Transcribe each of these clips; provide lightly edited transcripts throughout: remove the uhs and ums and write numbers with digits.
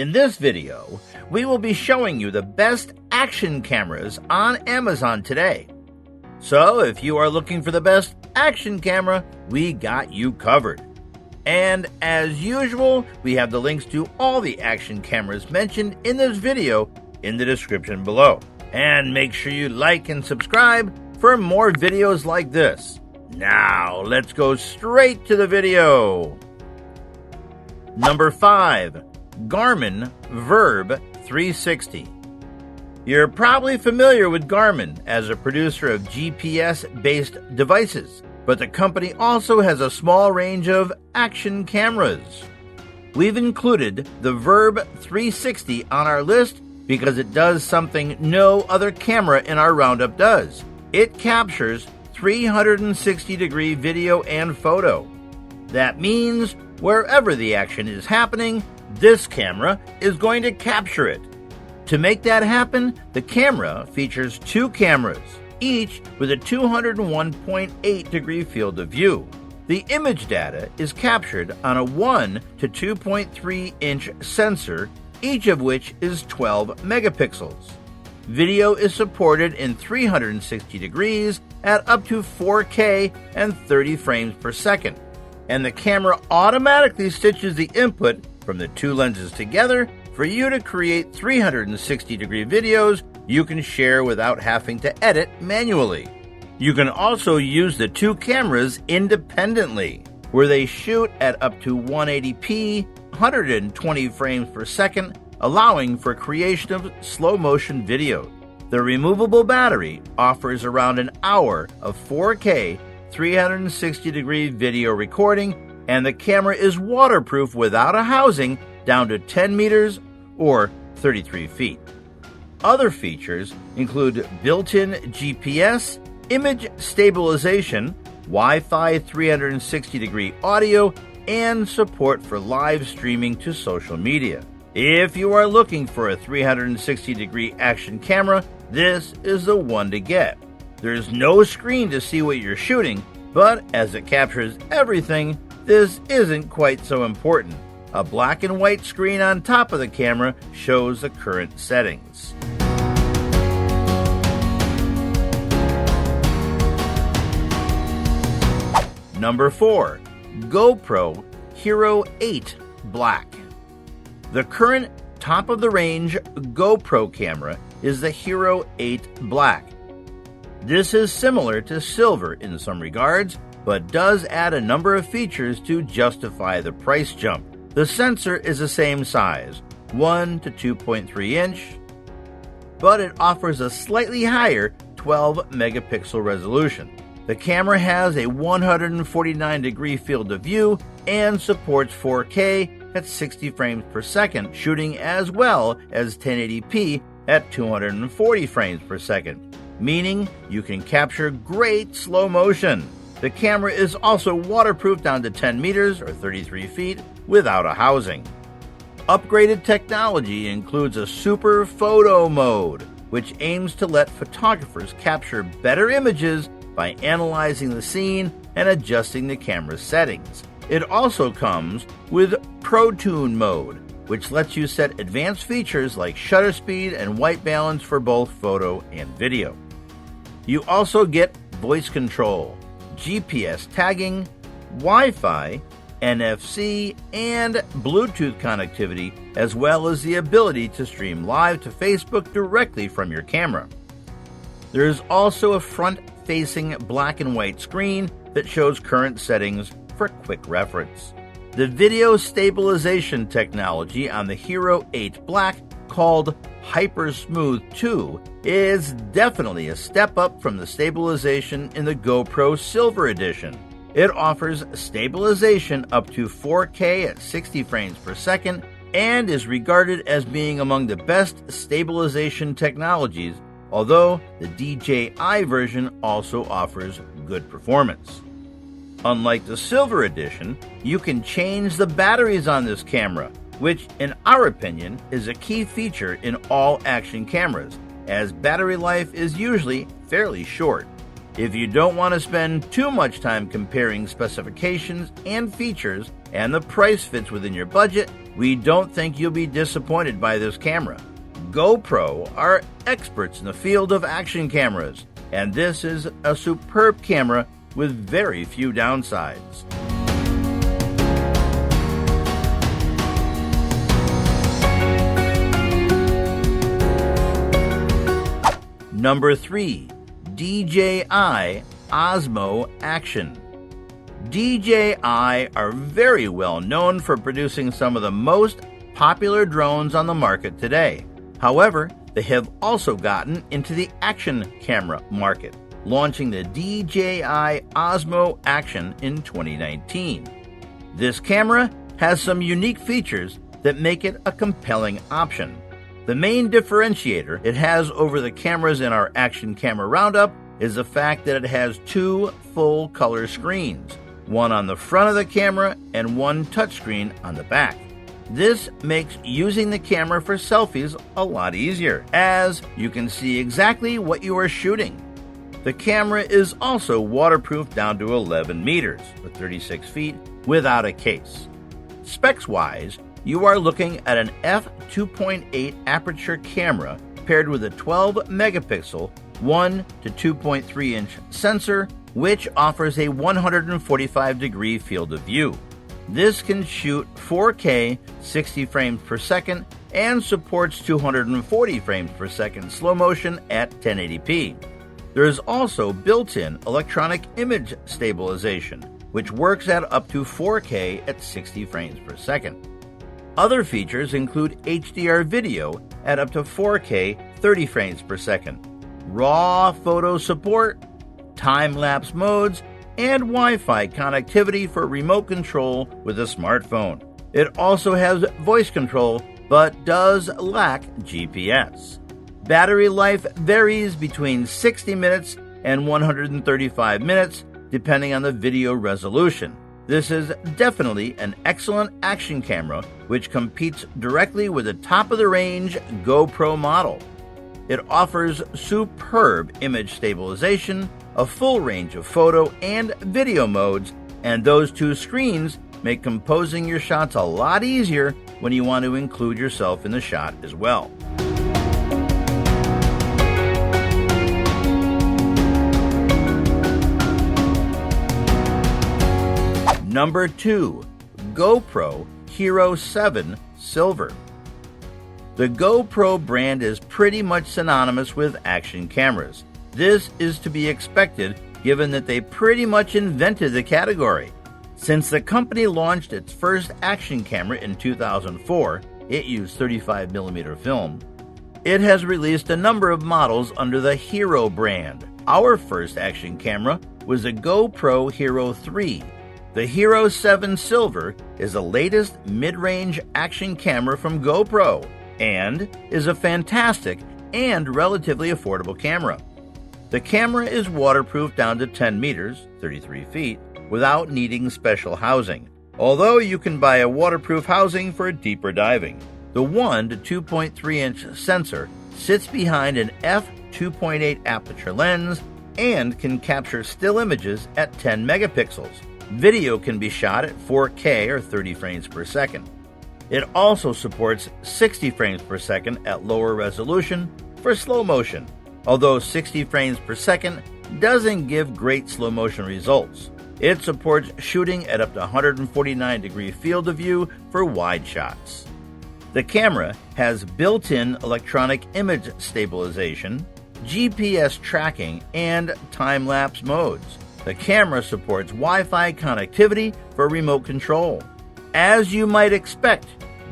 In this video, we will be showing you the best action cameras on Amazon today. So if you are looking for the best action camera, we got you covered. And as usual, we have the links to all the action cameras mentioned in this video in the description below. And make sure you like and subscribe for more videos like this. Now, let's go straight to the video. Number 5. Garmin Virb 360. You're probably familiar with Garmin as a producer of GPS-based devices, but the company also has a small range of action cameras. We've included the Virb 360 on our list because it does something no other camera in our roundup does. It captures 360-degree video and photo. That means wherever the action is happening, this camera is going to capture it. To make that happen, the camera features two cameras, each with a 201.8-degree field of view. The image data is captured on a 1 to 2.3-inch sensor, each of which is 12 megapixels. Video is supported in 360 degrees at up to 4K and 30 frames per second, and the camera automatically stitches the input from the two lenses together for you to create 360-degree videos you can share without having to edit manually. You can also use the two cameras independently, where they shoot at up to 180p, 120 frames per second, allowing for creation of slow-motion videos. The removable battery offers around an hour of 4K 360-degree video recording, and the camera is waterproof without a housing down to 10 meters or 33 feet. Other features include built-in GPS, image stabilization, Wi-Fi 360-degree audio, and support for live streaming to social media. If you are looking for a 360-degree action camera, this is the one to get. There's no screen to see what you're shooting, but as it captures everything, this isn't quite so important. A black and white screen on top of the camera shows the current settings. Number 4. GoPro Hero 8 Black. The current top-of-the-range GoPro camera is the Hero 8 Black. This is similar to silver in some regards, but does add a number of features to justify the price jump. The sensor is the same size, 1 to 2.3 inch, but it offers a slightly higher 12 megapixel resolution. The camera has a 149-degree field of view and supports 4K at 60 frames per second, shooting as well as 1080p at 240 frames per second, meaning you can capture great slow motion. The camera is also waterproof down to 10 meters or 33 feet without a housing. Upgraded technology includes a super photo mode, which aims to let photographers capture better images by analyzing the scene and adjusting the camera's settings. It also comes with Pro Tune mode, which lets you set advanced features like shutter speed and white balance for both photo and video. You also get voice control, GPS tagging, Wi-Fi, NFC, and Bluetooth connectivity, as well as the ability to stream live to Facebook directly from your camera. There is also a front-facing black and white screen that shows current settings for quick reference. The video stabilization technology on the Hero 8 Black, called Hyper Smooth 2, is definitely a step up from the stabilization in the GoPro Silver Edition. It offers stabilization up to 4K at 60 frames per second and is regarded as being among the best stabilization technologies, although the DJI version also offers good performance. Unlike the Silver Edition, you can change the batteries on this camera, which, in our opinion, is a key feature in all action cameras, as battery life is usually fairly short. If you don't want to spend too much time comparing specifications and features, and the price fits within your budget, We don't think you'll be disappointed by this camera. GoPro are experts in the field of action cameras, and this is a superb camera with very few downsides. Number 3. DJI Osmo Action. DJI are very well known for producing some of the most popular drones on the market today. However, they have also gotten into the action camera market, launching the DJI Osmo Action in 2019. This camera has some unique features that make it a compelling option. The main differentiator it has over the cameras in our Action Camera Roundup is the fact that it has 2 full-color screens, one on the front of the camera and one touchscreen on the back. This makes using the camera for selfies a lot easier, as you can see exactly what you are shooting. The camera is also waterproof down to 11 meters, or 36 feet, without a case. Specs-wise, you are looking at an f2.8 aperture camera paired with a 12-megapixel, 1 to 2.3 inch sensor, which offers a 145-degree field of view. This can shoot 4K 60 frames per second and supports 240 frames per second slow motion at 1080p. There is also built-in electronic image stabilization, which works at up to 4K at 60 frames per second. Other features include HDR video at up to 4K 30 frames per second, RAW photo support, time-lapse modes, and Wi-Fi connectivity for remote control with a smartphone. It also has voice control, but does lack GPS. Battery life varies between 60 minutes and 135 minutes, depending on the video resolution. This is definitely an excellent action camera, which competes directly with the top-of-the-range GoPro model. It offers superb image stabilization, a full range of photo and video modes, and those 2 screens make composing your shots a lot easier when you want to include yourself in the shot as well. Number 2. GoPro Hero 7 Silver. The GoPro brand is pretty much synonymous with action cameras. This is to be expected given that they pretty much invented the category. Since the company launched its first action camera in 2004, it used 35mm film, it has released a number of models under the Hero brand. Our first action camera was the GoPro Hero 3. The Hero 7 Silver is the latest mid-range action camera from GoPro and is a fantastic and relatively affordable camera. The camera is waterproof down to 10 meters, 33 feet, without needing special housing, although you can buy a waterproof housing for deeper diving. The 1 to 2.3 inch sensor sits behind an f2.8 aperture lens and can capture still images at 10 megapixels. Video can be shot at 4K or 30 frames per second. It also supports 60 frames per second at lower resolution for slow motion, although 60 frames per second doesn't give great slow motion results. It supports shooting at up to 149-degree field of view for wide shots. The camera has built-in electronic image stabilization, GPS tracking, and time-lapse modes. The camera supports Wi-Fi connectivity for remote control. As you might expect,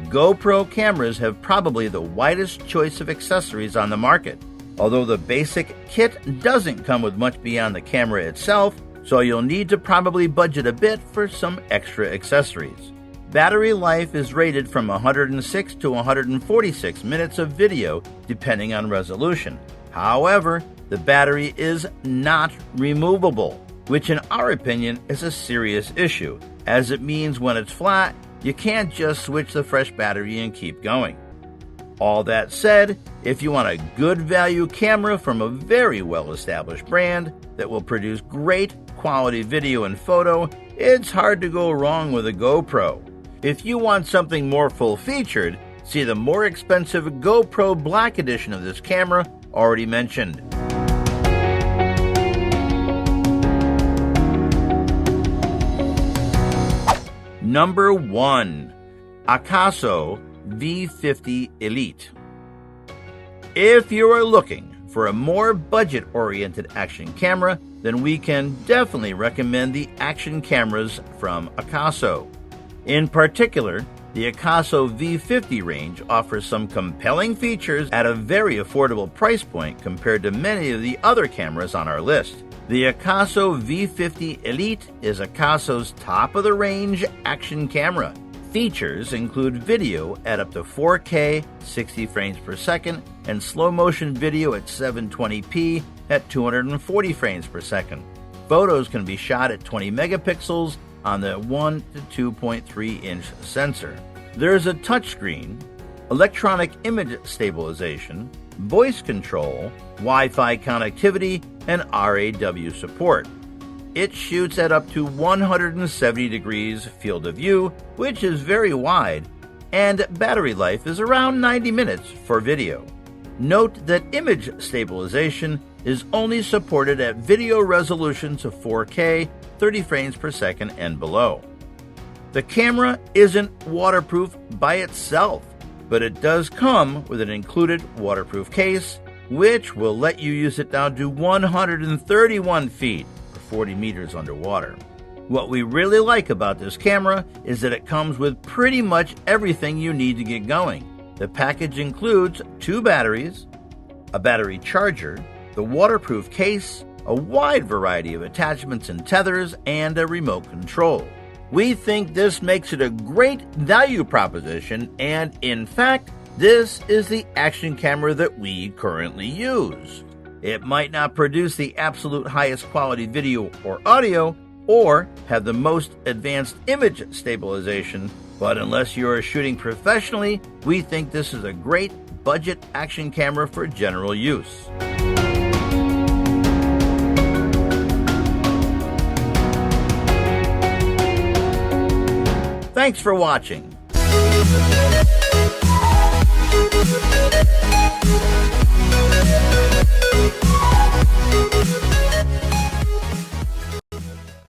GoPro cameras have probably the widest choice of accessories on the market, although the basic kit doesn't come with much beyond the camera itself, so you'll need to probably budget a bit for some extra accessories. Battery life is rated from 106 to 146 minutes of video, depending on resolution. However, the battery is not removable, which in our opinion is a serious issue, as it means when it's flat, you can't just switch the fresh battery and keep going. All that said, if you want a good value camera from a very well-established brand that will produce great quality video and photo, it's hard to go wrong with a GoPro. If you want something more full-featured, see the more expensive GoPro Black Edition of this camera already mentioned. Number 1. Casio V50 Elite. If you are looking for a more budget-oriented action camera, then we can definitely recommend the action cameras from Casio. In particular, the Casio V50 range offers some compelling features at a very affordable price point compared to many of the other cameras on our list. The Casio V50 Elite is Casio's top-of-the-range action camera. Features include video at up to 4K, 60 frames per second, and slow-motion video at 720p at 240 frames per second. Photos can be shot at 20 megapixels on the 1 to 2.3-inch sensor. There's a touchscreen, electronic image stabilization, voice control, Wi-Fi connectivity, and RAW support. It shoots at up to 170 degrees field of view, which is very wide, and battery life is around 90 minutes for video. Note that image stabilization is only supported at video resolutions of 4K, 30 frames per second and below. The camera isn't waterproof by itself, but it does come with an included waterproof case, which will let you use it down to 131 feet, or 40 meters underwater. What we really like about this camera is that it comes with pretty much everything you need to get going. The package includes 2 batteries, a battery charger, the waterproof case, a wide variety of attachments and tethers, and a remote control. We think this makes it a great value proposition, and in fact, this is the action camera that we currently use. It might not produce the absolute highest quality video or audio, or have the most advanced image stabilization, but unless you are shooting professionally, we think this is a great budget action camera for general use. Thanks for watching.